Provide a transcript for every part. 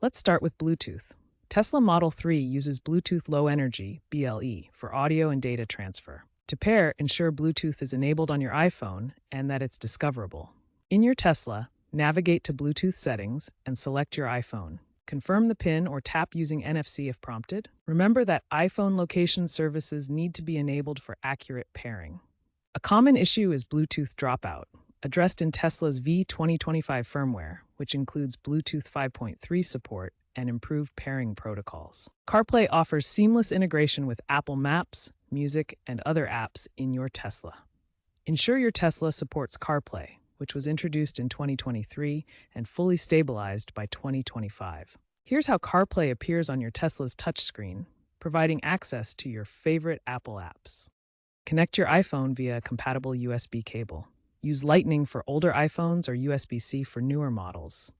Let's start with Bluetooth. Tesla Model 3 uses Bluetooth Low Energy (BLE) for audio and data transfer. To pair, ensure Bluetooth is enabled on your iPhone and that it's discoverable. In your Tesla, navigate to Bluetooth settings and select your iPhone. Confirm the PIN or tap using NFC if prompted. Remember that iPhone location services need to be enabled for accurate pairing. A common issue is Bluetooth dropout, addressed in Tesla's V2025 firmware, which includes Bluetooth 5.3 support and improved pairing protocols. CarPlay offers seamless integration with Apple Maps, music, and other apps in your Tesla. Ensure your Tesla supports CarPlay, which was introduced in 2023 and fully stabilized by 2025. Here's how CarPlay appears on your Tesla's touchscreen, providing access to your favorite Apple apps. Connect your iPhone via a compatible USB cable. Use Lightning for older iPhones or USB-C for newer models.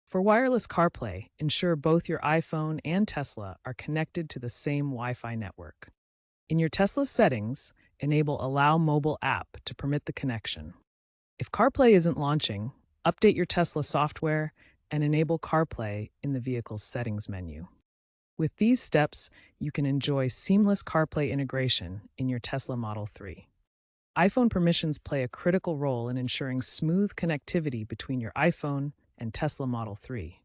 For wireless CarPlay, ensure both your iPhone and Tesla are connected to the same Wi-Fi network. In your Tesla's settings, enable Allow Mobile App to permit the connection. If CarPlay isn't launching, update your Tesla software and enable CarPlay in the vehicle's settings menu. With these steps, you can enjoy seamless CarPlay integration in your Tesla Model 3. iPhone permissions play a critical role in ensuring smooth connectivity between your iPhone and Tesla Model 3.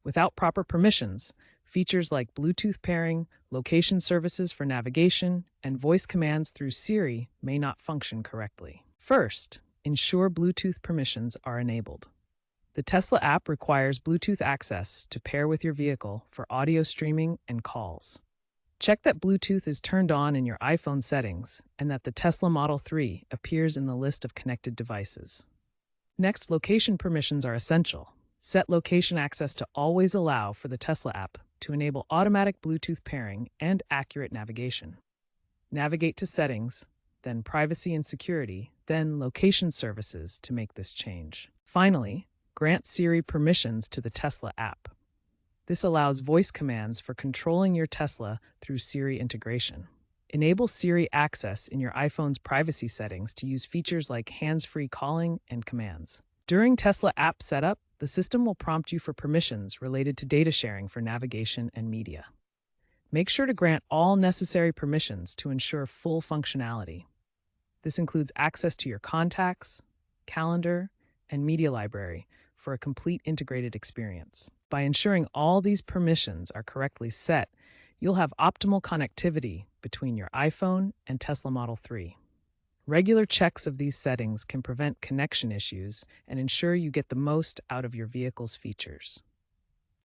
Without proper permissions, features like Bluetooth pairing, location services for navigation, and voice commands through Siri may not function correctly. First, ensure Bluetooth permissions are enabled. The Tesla app requires Bluetooth access to pair with your vehicle for audio streaming and calls. Check that Bluetooth is turned on in your iPhone settings and that the Tesla Model 3 appears in the list of connected devices. Next, location permissions are essential. Set location access to always allow for the Tesla app to enable automatic Bluetooth pairing and accurate navigation. Navigate to Settings, then Privacy and Security, then Location Services to make this change. Finally, grant Siri permissions to the Tesla app. This allows voice commands for controlling your Tesla through Siri integration. Enable Siri access in your iPhone's privacy settings to use features like hands-free calling and commands. During Tesla app setup, the system will prompt you for permissions related to data sharing for navigation and media. Make sure to grant all necessary permissions to ensure full functionality. This includes access to your contacts, calendar, and media library for a complete integrated experience. By ensuring all these permissions are correctly set, you'll have optimal connectivity between your iPhone and Tesla Model 3. Regular checks of these settings can prevent connection issues and ensure you get the most out of your vehicle's features.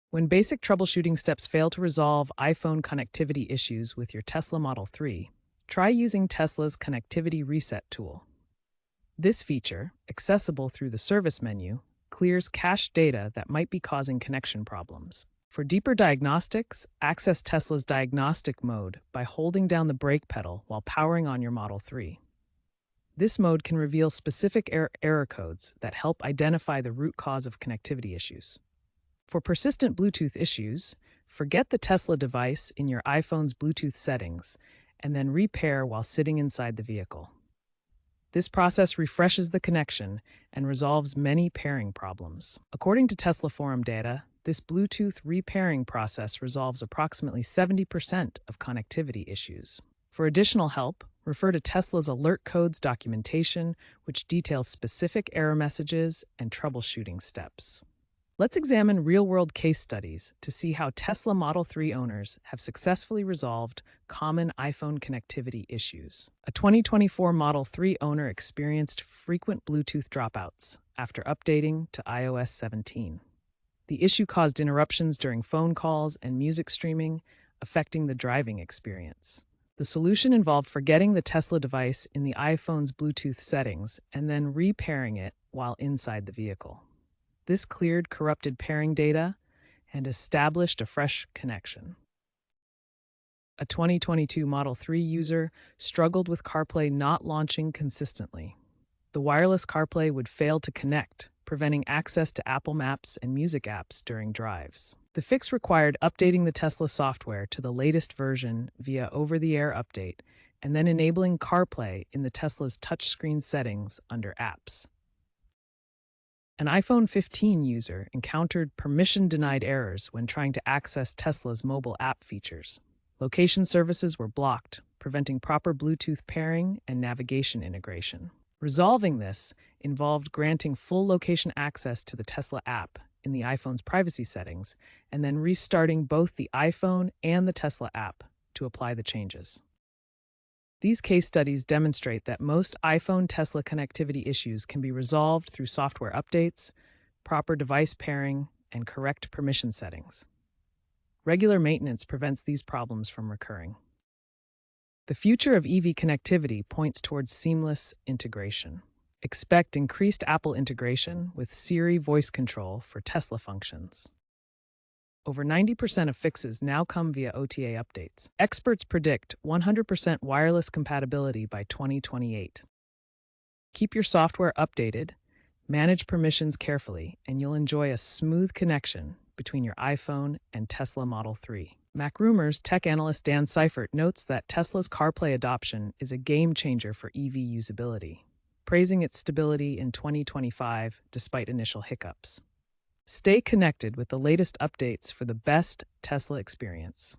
When basic troubleshooting steps fail to resolve iPhone connectivity issues with your Tesla Model 3, try using Tesla's Connectivity Reset tool. This feature, accessible through the service menu, clears cached data that might be causing connection problems. For deeper diagnostics, access Tesla's diagnostic mode by holding down the brake pedal while powering on your Model 3. This mode can reveal specific error codes that help identify the root cause of connectivity issues. For persistent Bluetooth issues, forget the Tesla device in your iPhone's Bluetooth settings and then repair while sitting inside the vehicle. This process refreshes the connection and resolves many pairing problems. According to Tesla forum data, this Bluetooth repairing process resolves approximately 70% of connectivity issues. For additional help, refer to Tesla's Alert Codes documentation, which details specific error messages and troubleshooting steps. Let's examine real-world case studies to see how Tesla Model 3 owners have successfully resolved common iPhone connectivity issues. A 2024 Model 3 owner experienced frequent Bluetooth dropouts after updating to iOS 17. The issue caused interruptions during phone calls and music streaming, affecting the driving experience. The solution involved forgetting the Tesla device in the iPhone's Bluetooth settings and then repairing it while inside the vehicle. This cleared corrupted pairing data and established a fresh connection. A 2022 Model 3 user struggled with CarPlay not launching consistently. The wireless CarPlay would fail to connect, preventing access to Apple Maps and music apps during drives. The fix required updating the Tesla software to the latest version via over-the-air update and then enabling CarPlay in the Tesla's touchscreen settings under Apps. An iPhone 15 user encountered permission-denied errors when trying to access Tesla's mobile app features. Location services were blocked, preventing proper Bluetooth pairing and navigation integration. Resolving this involved granting full location access to the Tesla app in the iPhone's privacy settings, and then restarting both the iPhone and the Tesla app to apply the changes. These case studies demonstrate that most iPhone Tesla connectivity issues can be resolved through software updates, proper device pairing, and correct permission settings. Regular maintenance prevents these problems from recurring. The future of EV connectivity points towards seamless integration. Expect increased Apple integration with Siri voice control for Tesla functions. Over 90% of fixes now come via OTA updates. Experts predict 100% wireless compatibility by 2028. Keep your software updated, manage permissions carefully, and you'll enjoy a smooth connection between your iPhone and Tesla Model 3. Mac Rumors tech analyst Dan Seifert notes that Tesla's CarPlay adoption is a game changer for EV usability, praising its stability in 2025 despite initial hiccups. Stay connected with the latest updates for the best Tesla experience.